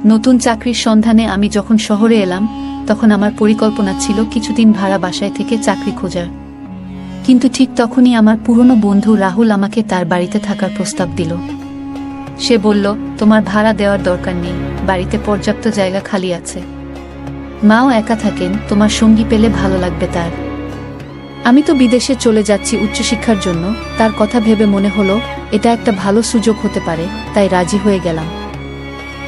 নতুন চাকরির সন্ধানে আমি যখন শহরে এলাম তখন আমার পরিকল্পনা ছিল কিছুদিন ভাড়া বাসায় থেকে চাকরি খোঁজার। কিন্তু ঠিক তখনই আমার পুরনো বন্ধু রাহুল আমাকে তার বাড়িতে থাকার প্রস্তাব দিল। সে বলল, তোমার ভাড়া দেওয়ার দরকার নেই, বাড়িতে পর্যাপ্ত জায়গা খালি আছে। মাও একা থাকেন, তোমার সঙ্গী পেলে ভালো লাগবে তার। আমি তো বিদেশে চলে যাচ্ছি উচ্চশিক্ষার জন্য, তার কথা ভেবে মনে হলো এটা একটা ভালো সুযোগ হতে পারে, তাই রাজি হয়ে গেলাম।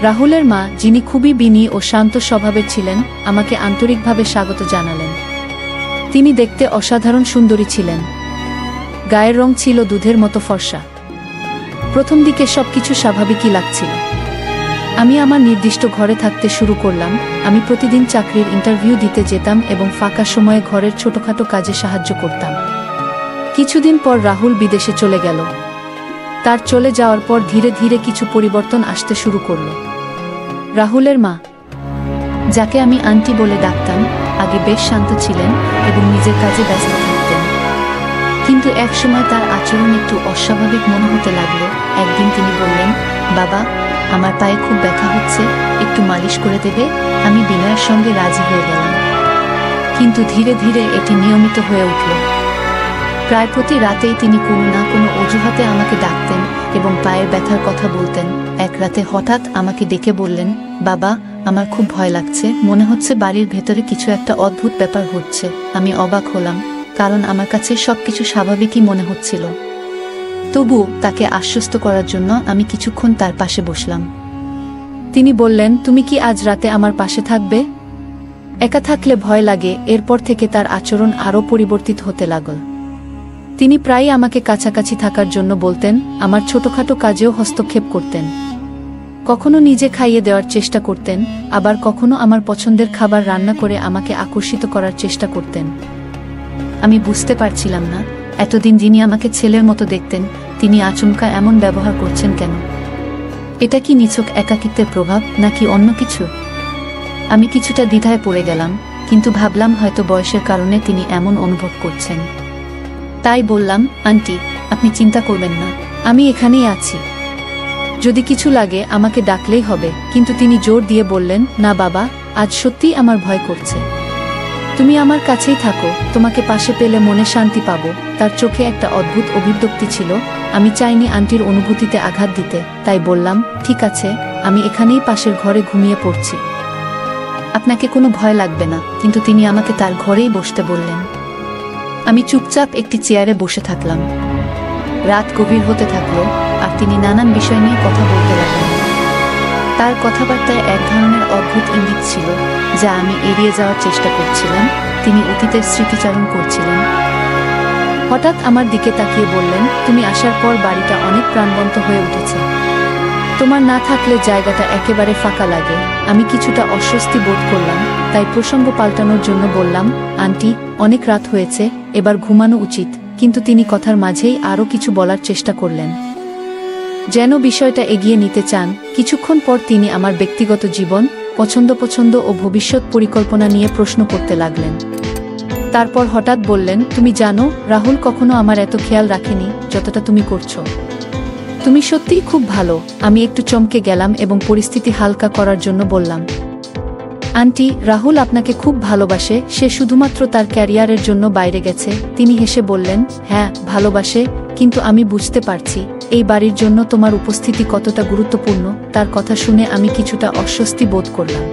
রাহুলের মা, যিনি খুবই বিনী ও শান্ত স্বভাবের ছিলেন, আমাকে আন্তরিকভাবে স্বাগত জানালেন। তিনি দেখতে অসাধারণ সুন্দরী ছিলেন। গায়ের রং ছিল দুধের মতো ফর্সা। প্রথম দিকে সবকিছু স্বাভাবিকই লাগছিল। আমি আমার নির্দিষ্ট ঘরে থাকতে শুরু করলাম। আমি প্রতিদিন চাকরির ইন্টারভিউ দিতে যেতাম এবং ফাঁকা সময়ে ঘরের ছোটখাটো কাজে সাহায্য করতাম। কিছুদিন পর রাহুল বিদেশে চলে গেল। তার চলে যাওয়ার পর ধীরে ধীরে কিছু পরিবর্তন আসতে শুরু করল। রাহুলের মা, যাকে আমি আন্টি বলে ডাকতাম, আগে বেশ শান্ত ছিলেন এবং নিজের কাজে ব্যস্ত থাকতেন। কিন্তু একসময় তার আচরণ একটু অস্বাভাবিক মনে হতে লাগলো। একদিন তিনি বললেন, বাবা, আমার পায়ে খুব ব্যথা হচ্ছে, একটু মালিশ করে দেবে? আমি বিনয়ের সঙ্গে রাজি হয়ে গেলাম। কিন্তু ধীরে ধীরে এটি নিয়মিত হয়ে উঠল। প্রায় প্রতি রাতেই তিনি কোনো না কোনো অজুহাতে আমাকে ডাকতেন এবং পায়ের ব্যথার কথা বলতেন। এক রাতে হঠাৎ আমাকে ডেকে বললেন, বাবা, আমার খুব ভয় লাগছে, মনে হচ্ছে বাড়ির ভেতরে কিছু একটা অদ্ভুত ব্যাপার হচ্ছে। আমি অবাক হলাম, কারণ আমার কাছে সবকিছু স্বাভাবিকই মনে হচ্ছিল। তবু তাকে আশ্বস্ত করার জন্য আমি কিছুক্ষণ তার পাশে বসলাম। তিনি বললেন, তুমি কি আজ রাতে আমার পাশে থাকবে? একা থাকলে ভয় লাগে। এরপর থেকে তার আচরণ আরও পরিবর্তিত হতে লাগল। তিনি প্রায়ই আমাকে কাছাকাছি থাকার জন্য বলতেন, আমার ছোটখাটো কাজেও হস্তক্ষেপ করতেন। কখনো নিজে খাইয়ে দেওয়ার চেষ্টা করতেন, আবার কখনো আমার পছন্দের খাবার রান্না করে আমাকে আকর্ষিত করার চেষ্টা করতেন। আমি বুঝতে পারছিলাম না, এতদিন যিনি আমাকে ছেলের মতো দেখতেন, তিনি আচমকা এমন ব্যবহার করছেন কেন? এটা কি নিছক একাকিত্বের প্রভাব, নাকি অন্য কিছু? আমি কিছুটা দ্বিধায় পড়ে গেলাম, কিন্তু ভাবলাম হয়তো বয়সের কারণে তিনি এমন অনুভব করছেন। তাই বললাম, আন্টি, আপনি চিন্তা করবেন না, আমি এখানেই আছি। যদি কিছু লাগে আমাকে ডাকলেই হবে। কিন্তু তিনি জোর দিয়ে বললেন, না বাবা, আজ সত্যিই আমার ভয় করছে। তুমি আমার কাছেই থাকো, তোমাকে পাশে পেলে মনে শান্তি পাবো। তার চোখে একটা অদ্ভুত অভিব্যক্তি ছিল। আমি চাইনি আন্টির অনুভূতিতে আঘাত দিতে, তাই বললাম, ঠিক আছে, আমি এখানেই পাশের ঘরে ঘুমিয়ে পড়ছি। আপনাকে কোনো ভয় লাগবে না। কিন্তু তিনি আমাকে তার ঘরেই বসতে বললেন। আমি চুপচাপ একটি চেয়ারে বসে থাকলাম। রাত গভীর হতে থাকলো, আর তিনি নানান বিষয় নিয়ে কথা বলতে লাগলেন। তার কথাবার্তায় এক ধরনের অদ্ভুত ইঙ্গিত ছিল, যা আমি এড়িয়ে যাওয়ার চেষ্টা করছিলাম। তিনি অতীতের স্মৃতিচারণ করছিলেন। হঠাৎ আমার দিকে তাকিয়ে বললেন, তুমি আসার পর বাড়িটা অনেক প্রাণবন্ত হয়ে উঠেছে। তোমার না থাকলে জায়গাটা একেবারে ফাঁকা লাগে। আমি কিছুটা অস্বস্তি বোধ করলাম, তাই প্রসঙ্গ পাল্টানোর জন্য বললাম, আন্টি, অনেক রাত হয়েছে, এবার ঘুমানো উচিত। কিন্তু তিনি কথার মাঝেই আরও কিছু বলার চেষ্টা করলেন, যেন বিষয়টা এগিয়ে নিতে চান। কিছুক্ষণ পর তিনি আমার ব্যক্তিগত জীবন, পছন্দ ও ভবিষ্যৎ পরিকল্পনা নিয়ে প্রশ্ন করতে লাগলেন। তারপর হঠাৎ বললেন, তুমি জানো, রাহুল কখনো আমার এত খেয়াল রাখেনি যতটা তুমি করছো। তুমি সত্যিই খুব ভালো। আমি একটু চমকে গেলাম এবং পরিস্থিতি হালকা করার জন্য বললাম, আন্টি, রাহুল আপনাকে খুব ভালোবাসে। সে শুধুমাত্র তার ক্যারিয়ারের জন্য বাইরে গেছে। তিনি হেসে বললেন, হ্যাঁ, ভালোবাসে, কিন্তু আমি বুঝতে পারছি এই বাড়ির জন্য তোমার উপস্থিতি কতটা গুরুত্বপূর্ণ। তার কথা শুনে আমি কিছুটা অস্বস্তি বোধ করলাম।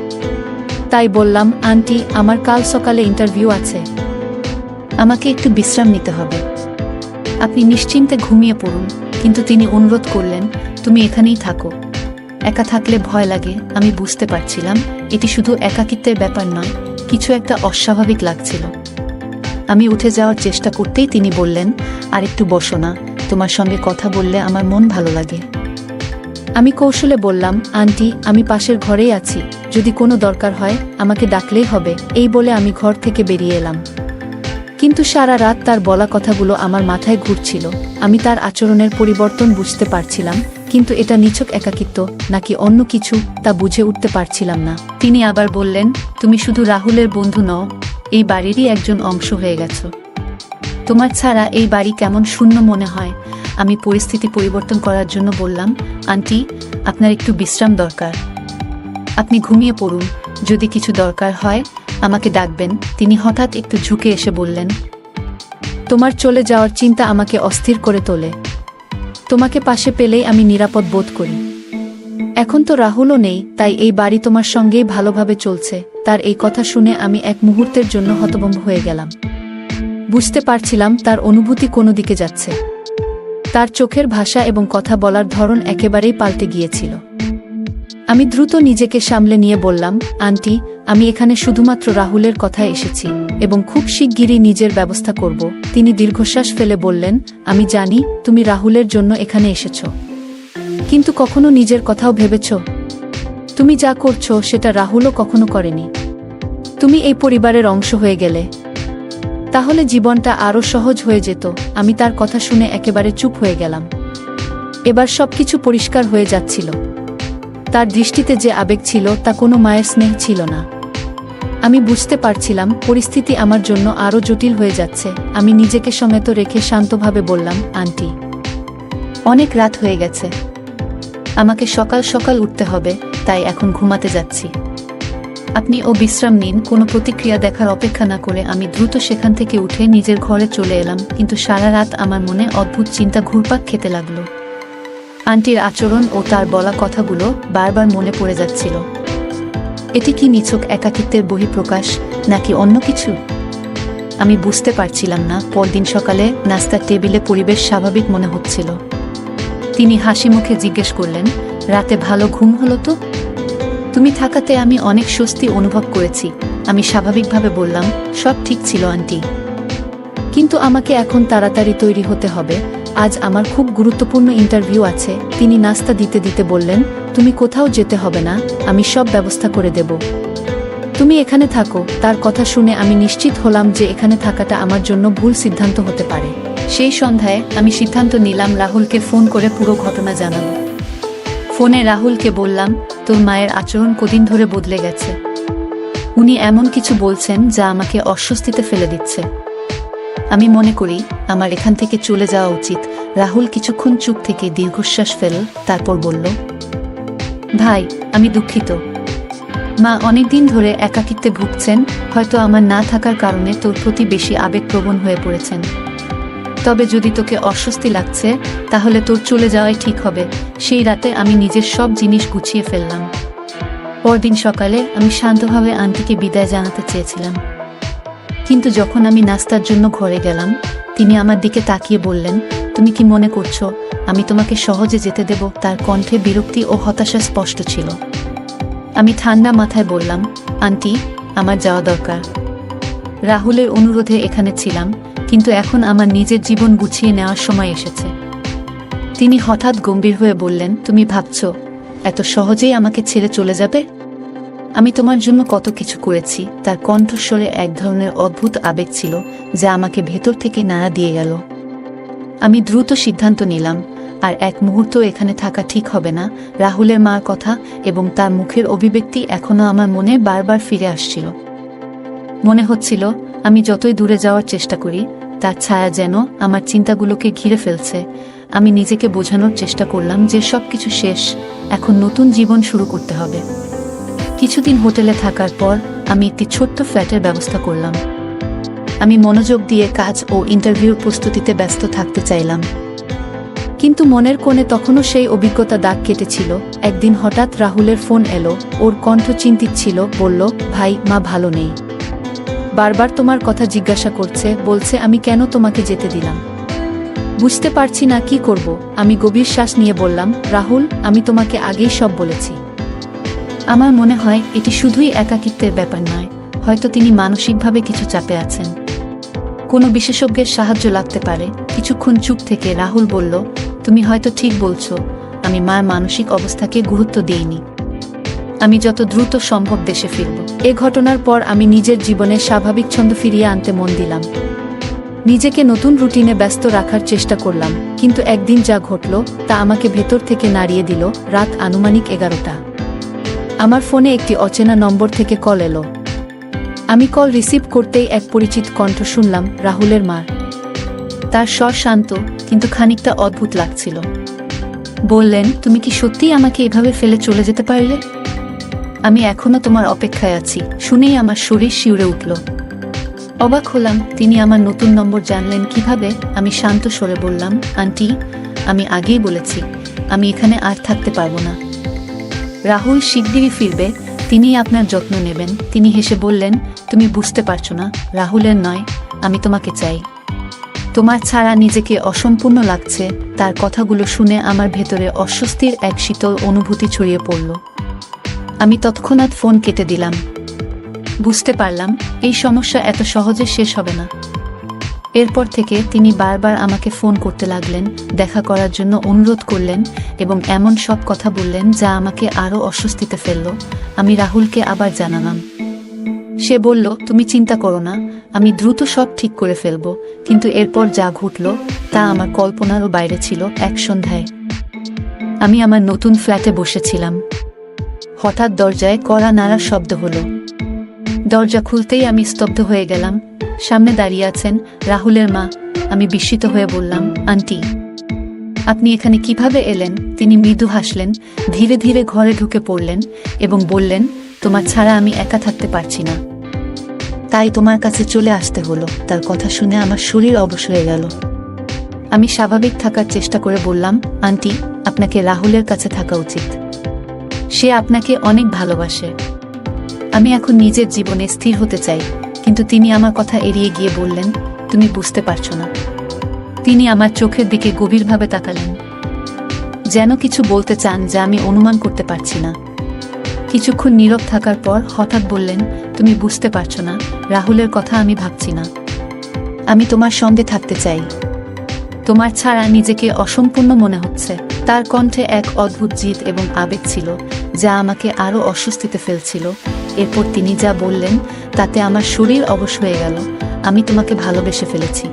তাই বললাম, আন্টি, আমার কাল সকালে ইন্টারভিউ আছে। আমাকে একটু বিশ্রাম নিতে হবে। আপনি নিশ্চিন্তে ঘুমিয়ে পড়ুন। কিন্তু তিনি অনুরোধ করলেন, তুমি এখানেই থাকো। একা থাকলে ভয় লাগে। আমি বুঝতে পারছিলাম এটি শুধু একাকিত্বের ব্যাপার নয়, কিছু একটা অস্বাভাবিক লাগছিল। আমি উঠে যাওয়ার চেষ্টা করতেই তিনি বললেন, আর একটু বসো না, তোমার সঙ্গে কথা বললে আমার মন ভালো লাগে। আমি কৌশলে বললাম, আন্টি, আমি পাশের ঘরেই আছি, যদি কোনো দরকার হয় আমাকে ডাকলেই হবে। এই বলে আমি ঘর থেকে বেরিয়ে এলাম। কিন্তু সারা রাত তার বলা কথাগুলো আমার মাথায় ঘুরছিল। আমি তার আচরণের পরিবর্তন বুঝতে পারছিলাম, কিন্তু এটা নিছক একাকিত্ব নাকি অন্য কিছু তা বুঝে উঠতে পারছিলাম না। তিনি আবার বললেন, তুমি শুধু রাহুলের বন্ধু নও, এই বাড়িরই একজন অংশ হয়ে গেছো। তোমার ছাড়া এই বাড়ি কেমন শূন্য মনে হয়। আমি পরিস্থিতি পরিবর্তন করার জন্য বললাম, আন্টি, আপনার একটু বিশ্রাম দরকার। আপনি ঘুমিয়ে পড়ুন, যদি কিছু দরকার হয় আমাকে ডাকবেন। তিনি হঠাৎ একটু ঝুঁকে এসে বললেন, তোমার চলে যাওয়ার চিন্তা আমাকে অস্থির করে তোলে। তোমাকে পাশে পেলেই আমি নিরাপদ বোধ করি। এখন তো রাহুলও নেই, তাই এই বাড়ি তোমার সঙ্গেই ভালোভাবে চলছে। তার এই কথা শুনে আমি এক মুহূর্তের জন্য হতভম্ব হয়ে গেলাম। বুঝতে পারছিলাম তার অনুভূতি কোনো দিকে যাচ্ছে। তার চোখের ভাষা এবং কথা বলার ধরন একেবারেই পাল্টে গিয়েছিল। আমি দ্রুত নিজেকে সামলে নিয়ে বললাম, আন্টি, আমি এখানে শুধুমাত্র রাহুলের কথায় এসেছি এবং খুব শিগগিরই নিজের ব্যবস্থা করব। তিনি দীর্ঘশ্বাস ফেলে বললেন, আমি জানি তুমি রাহুলের জন্য এখানে এসেছ, কিন্তু কখনো নিজের কথাও ভেবেছ? তুমি যা করছো সেটা রাহুলও কখনো করেনি। তুমি এই পরিবারের অংশ হয়ে গেলে তাহলে জীবনটা আরও সহজ হয়ে যেত। আমি তার কথা শুনে একেবারে চুপ হয়ে গেলাম। এবার সবকিছু পরিষ্কার হয়ে যাচ্ছিল। তার দৃষ্টিতে যে আবেগ ছিল তা কোনো মায়ের স্নেহ ছিল না। আমি বুঝতে পারছিলাম পরিস্থিতি আমার জন্য আরও জটিল হয়ে যাচ্ছে। আমি নিজেকে সমেত রেখে শান্তভাবে বললাম, আন্টি, অনেক রাত হয়ে গেছে, আমাকে সকাল সকাল উঠতে হবে, তাই এখন ঘুমাতে যাচ্ছি। আপনি বিশ্রাম নিন। কোনো প্রতিক্রিয়া দেখার অপেক্ষা না করে আমি দ্রুত সেখান থেকে উঠে নিজের ঘরে চলে এলাম। কিন্তু সারা রাত আমার মনে অদ্ভুত চিন্তা ঘুরপাক খেতে লাগলো। আন্টির আচরণ ও তার বলা কথাগুলো বারবার মনে পড়ে যাচ্ছিল। এটি কি নিছক একাকিত্বের বহিঃপ্রকাশ নাকি অন্য কিছু? আমি বুঝতে পারছিলাম না। পরদিন সকালে নাস্তার টেবিলে পরিবেশ স্বাভাবিক মনে হচ্ছিল। তিনি হাসি মুখে জিজ্ঞেস করলেন, রাতে ভালো ঘুম হলো তো? তুমি থাকাতে আমি অনেক স্বস্তি অনুভব করেছি। আমি স্বাভাবিকভাবে বললাম, সব ঠিক ছিল আন্টি, কিন্তু আমাকে এখন তাড়াতাড়ি তৈরি হতে হবে। আজ আমার খুব গুরুত্বপূর্ণ ইন্টারভিউ আছে। তিনি নাস্তা দিতে দিতে বললেন, তুমি কোথাও যেতে হবে না, আমি সব ব্যবস্থা করে দেব, তুমি এখানে থাকো। তার কথা শুনে আমি নিশ্চিত হলাম যে এখানে থাকাটা আমার জন্য ভুল সিদ্ধান্ত হতে পারে। সেই সন্ধ্যায় আমি সিদ্ধান্ত নিলাম রাহুলকে ফোন করে পুরো ঘটনা জানাবো। ফোনে রাহুলকে বললাম, তোর মায়ের আচরণ কদিন ধরে বদলে গেছে। উনি এমন কিছু বলছেন যা আমাকে অস্বস্তিতে ফেলে দিচ্ছে। আমি মনে করি আমার এখান থেকে চলে যাওয়া উচিত। রাহুল কিছুক্ষণ চুপ থেকে দীর্ঘশ্বাস ফেল, তারপর বলল, ভাই, আমি দুঃখিত। মা অনেকদিন ধরে একাকিত্বে ভুগছেন। হয়তো আমার না থাকার কারণে তোর প্রতি বেশি আবেগপ্রবণ হয়ে পড়েছেন। তবে যদি তোকে অস্বস্তি লাগছে তাহলে তোর চলে যাওয়াই ঠিক হবে। সেই রাতে আমি নিজের সব জিনিস গুছিয়ে ফেললাম। পরদিন সকালে আমি শান্তভাবে আন্টিকে বিদায় জানাতে চেয়েছিলাম, কিন্তু যখন আমি নাস্তার জন্য ঘরে গেলাম তিনি আমার দিকে তাকিয়ে বললেন, তুমি কি মনে করছো আমি তোমাকে সহজে যেতে দেব? তার কণ্ঠে বিরক্তি ও হতাশা স্পষ্ট ছিল। আমি ঠান্ডা মাথায় বললাম, আন্টি, আমার যাওয়া দরকার। রাহুলের অনুরোধে এখানে ছিলাম, কিন্তু এখন আমার নিজের জীবন গুছিয়ে নেওয়ার সময় এসেছে। তিনি হঠাৎ গম্ভীর হয়ে বললেন, তুমি ভাবছো এত সহজেই আমাকে ছেড়ে চলে যাবে? আমি তোমার জন্য কত কিছু করেছি। তার কণ্ঠস্বরে এক ধরনের অদ্ভুত আবেগ ছিল যা আমাকে ভেতর থেকে নাড়া দিয়ে গেল। আমি দ্রুত সিদ্ধান্ত নিলাম, আর এক মুহূর্ত এখানে থাকা ঠিক হবে না। রাহুলের মার কথা এবং তার মুখের অভিব্যক্তি এখনো আমার মনে বারবার ফিরে আসছিল। মনে হচ্ছিল আমি যতই দূরে যাওয়ার চেষ্টা করি তার ছায়া যেন আমার চিন্তাগুলোকে ঘিরে ফেলছে। আমি নিজেকে বোঝানোর চেষ্টা করলাম যে সবকিছু শেষ, এখন নতুন জীবন শুরু করতে হবে। কিছুদিন হোটেলে থাকার পর আমি একটি ছোট্ট ফ্ল্যাটের ব্যবস্থা করলাম। আমি মনোযোগ দিয়ে কাজ ও ইন্টারভিউর প্রস্তুতিতে ব্যস্ত থাকতে চাইলাম, কিন্তু মনের কোণে তখনও সেই অভিজ্ঞতা দাগ কেটেছিল। একদিন হঠাৎ রাহুলের ফোন এলো। ওর কণ্ঠ চিন্তিত ছিল। বলল, ভাই, মা ভালো নেই, বারবার তোমার কথা জিজ্ঞাসা করছে, বলছে আমি কেন তোমাকে যেতে দিলাম। বুঝতে পারছি না কি করব। আমি গভীর শ্বাস নিয়ে বললাম, রাহুল, আমি তোমাকে আগেই সব বলেছি। আমার মনে হয় এটি শুধুই একাকিত্বের ব্যাপার নয়, হয়তো তিনি মানসিকভাবে কিছু চাপে আছেন। কোনো বিশেষজ্ঞের সাহায্য লাগতে পারে। কিছুক্ষণ চুপ থেকে রাহুল বলল, তুমি হয়তো ঠিক বলছো, আমি মার মানসিক অবস্থাকে গুরুত্ব দেইনি। আমি যত দ্রুত সম্ভব দেশে ফিরব। এ ঘটনার পর আমি নিজের জীবনে স্বাভাবিক ছন্দ ফিরিয়ে আনতে মন দিলাম। নিজেকে নতুন রুটিনে ব্যস্ত রাখার চেষ্টা করলাম, কিন্তু একদিন যা ঘটল তা আমাকে ভেতর থেকে নাড়িয়ে দিল। রাত আনুমানিক 11টা। আমার ফোনে একটি অচেনা নম্বর থেকে কল এলো। আমি কল রিসিভ করতেই এক পরিচিত কণ্ঠ শুনলাম, রাহুলের মার। তার স্বর শান্ত কিন্তু খানিকটা অদ্ভুত লাগছিল। বললেন, তুমি কি সত্যিই আমাকে এভাবে ফেলে চলে যেতে পারলে? আমি এখনো তোমার অপেক্ষায় আছি। শুনেই আমার শরীর শিউরে উঠল। অবাক হলাম, তিনি আমার নতুন নম্বর জানলেন কিভাবে? আমি শান্ত স্বরে বললাম, আন্টি, আমি আগেই বলেছি আমি এখানে আর থাকতে পারবো না। রাহুল শিগগিরই ফিরবে, তিনিই আপনার যত্ন নেবেন। তিনি হেসে বললেন, তুমি বুঝতে পারছো না, রাহুলের নয়, আমি তোমাকে চাই। তোমার ছাড়া নিজেকে অসম্পূর্ণ লাগছে। তার কথাগুলো শুনে আমার ভেতরে অস্বস্তির এক শীতল অনুভূতি ছড়িয়ে পড়ল। আমি তৎক্ষণাৎ ফোন কেটে দিলাম। বুঝতে পারলাম এই সমস্যা এত সহজে শেষ হবে না। এরপর থেকে তিনি বারবার আমাকে ফোন করতে লাগলেন, দেখা করার জন্য অনুরোধ করলেন এবং এমন সব কথা বললেন যা আমাকে আরও অস্বস্তিতে ফেলল। আমি রাহুলকে আবার জানালাম। সে বলল, তুমি চিন্তা করো না, আমি দ্রুত সব ঠিক করে ফেলব। কিন্তু এরপর যা ঘটল তা আমার কল্পনারও বাইরে ছিল। এক সন্ধ্যায় আমি আমার নতুন ফ্ল্যাটে বসেছিলাম। হঠাৎ দরজায় কড়া নাড়ার শব্দ হলো। দরজা খুলতেই আমি স্তব্ধ হয়ে গেলাম। সামনে দাঁড়িয়ে আছেন রাহুলের মা। আমি বিস্মিত হয়ে বললাম, আন্টি, আপনি এখানে কিভাবে এলেন? তিনি মৃদু হাসলেন, ধীরে ধীরে ঘরে ঢুকে পড়লেন এবং বললেন, তোমার ছাড়া আমি একা থাকতে পারছি না, তাই তোমার কাছে চলে আসতে হলো। তার কথা শুনে আমার শরীর অবশ হয়ে গেল। আমি স্বাভাবিক থাকার চেষ্টা করে বললাম, আন্টি, আপনাকে রাহুলের কাছে থাকা উচিত। সে আপনাকে অনেক ভালোবাসে। আমি এখন নিজের জীবনে স্থির হতে চাই। কিন্তু তিনি আমার কথা এড়িয়ে গিয়ে বললেন, তুমি বুঝতে পারছো না। তিনি আমার চোখের দিকে গভীরভাবে তাকালেন, যেন কিছু বলতে চান যা আমি অনুমান করতে পারছি না। কিছুক্ষণ নীরব থাকার পর হঠাৎ বললেন, তুমি বুঝতে পারছো না, রাহুলের কথা আমি ভাবছি না। আমি তোমার সঙ্গে থাকতে চাই। তোমার ছাড়া নিজেকে অসম্পূর্ণ মনে হচ্ছে। তার কণ্ঠে এক অদ্ভুত জিদ এবং আবেগ ছিল যা আমাকে আরও অস্বস্তিতে ফেলছিল। এরপর তিনি যা বললেন তাতে আমার শরীর অবশ হয়ে গেল। আমি তোমাকে ভালোবেসে ফেলেছি।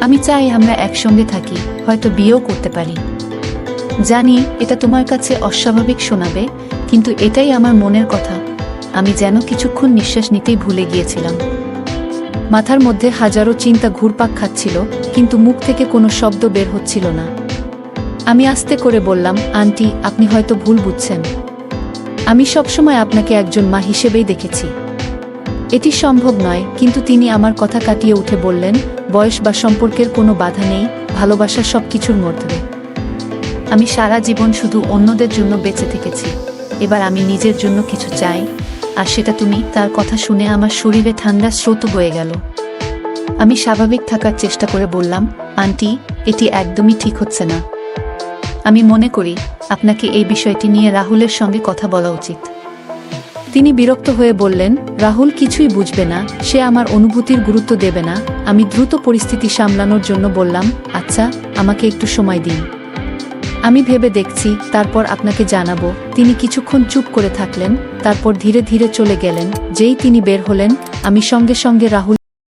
আমি চাই আমরা একসঙ্গে থাকি, হয়তো বিয়েও করতে পারি। জানি এটা তোমার কাছে অস্বাভাবিক শোনাবে, কিন্তু এটাই আমার মনের কথা। আমি যেন কিছুক্ষণ নিঃশ্বাস নিতেই ভুলে গিয়েছিলাম। মাথার মধ্যে হাজারো চিন্তা ঘুরপাক খাচ্ছিল, কিন্তু মুখ থেকে কোনো শব্দ বের হচ্ছিল না। আমি আস্তে করে বললাম, আন্টি, আপনি হয়তো ভুল বুঝছেন। আমি সবসময় আপনাকে একজন মা হিসেবেই দেখেছি। এটি সম্ভব নয়। কিন্তু তিনি আমার কথা কাটিয়ে উঠে বললেন, বয়স বা সম্পর্কের কোনো বাধা নেই, ভালোবাসা সব কিছুর মধ্যে। আমি সারা জীবন শুধু অন্যদের জন্য বেঁচে থেকেছি। এবার আমি নিজের জন্য কিছু চাই, আর সেটা তুমি। তার কথা শুনে আমার শরীরে ঠান্ডা স্রোত বয়ে গেল। আমি স্বাভাবিক থাকার চেষ্টা করে বললাম, আন্টি, এটি একদমই ঠিক হচ্ছে না। আমি মনে করি আপনাকে এই বিষয়টি নিয়ে রাহুলের সঙ্গে কথা বলা উচিত। তিনি বিরক্ত হয়ে বললেন, রাহুল কিছুই বুঝবে না, সে আমার অনুভূতির গুরুত্ব দেবে না। আমি দ্রুত পরিস্থিতি সামলানোর জন্য বললাম, আচ্ছা, আমাকে একটু সময় দিন, আমি ভেবে দেখছি, তারপর আপনাকে জানাবো। তিনি কিছুক্ষণ চুপ করে থাকলেন, তারপর ধীরে ধীরে চলে গেলেন। যেই তিনি বের হলেন, আমি সঙ্গে সঙ্গে রাহুল